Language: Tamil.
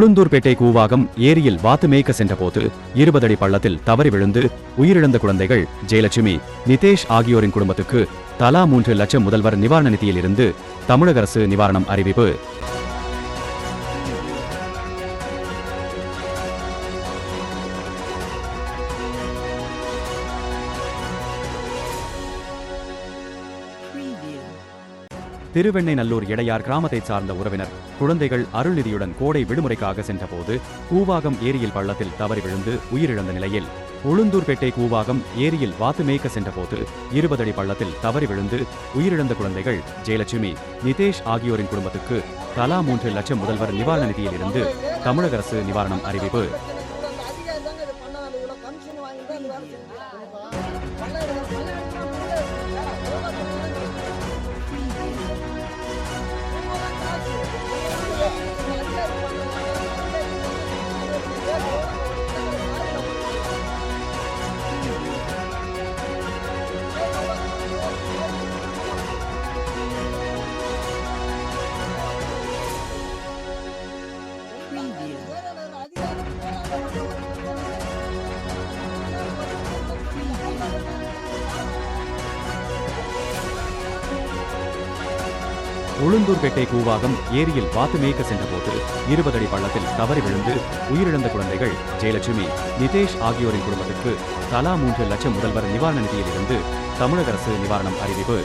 உளுந்தூர்பேட்டை கூவாகம் ஏரியில் வாத்து மேய்க்க சென்றபோது 20 அடி பள்ளத்தில் தவறி விழுந்து உயிரிழந்த குழந்தைகள் ஜெயலட்சுமி, நிதேஷ் ஆகியோரின் குடும்பத்துக்கு தலா 3 லட்சம் முதல்வர் நிவாரண நிதியில் இருந்து தமிழக அரசு நிவாரணம் அறிவிப்பு. திருவெண்ணைநல்லூர் எடையார் கிராமத்தைச் சார்ந்த உறவினர் குழந்தைகள் அருள்நிதியுடன் கோடை விடுமுறைக்காக சென்றபோது கூவாகம் ஏரியில் பள்ளத்தில் தவறி விழுந்து உயிரிழந்த நிலையில் உளுந்தூர்பேட்டை கூவாகம் ஏரியில் வாத்து மேய்க்க சென்றபோது 20 அடி பள்ளத்தில் தவறி விழுந்து உயிரிழந்த குழந்தைகள் ஜெயலட்சுமி, நிதேஷ் ஆகியோரின் குடும்பத்துக்கு தலா 3 லட்சம் முதல்வர் நிவாரண நிதியில் இருந்து தமிழக அரசு நிவாரணம் அறிவிப்பு. உளுந்தூர்பேட்டை கூவாகம் ஏரியில் வாத்து மேய்க்க சென்றபோது 20 அடி பள்ளத்தில் தவறி விழுந்து உயிரிழந்த குழந்தைகள் ஜெயலட்சுமி, நிதேஷ் ஆகியோரின் குடும்பத்துக்கு தலா 3 லட்சம் முதல்வர் நிவாரண நிதியில் இருந்து தமிழக அரசு நிவாரணம் அறிவிப்பு.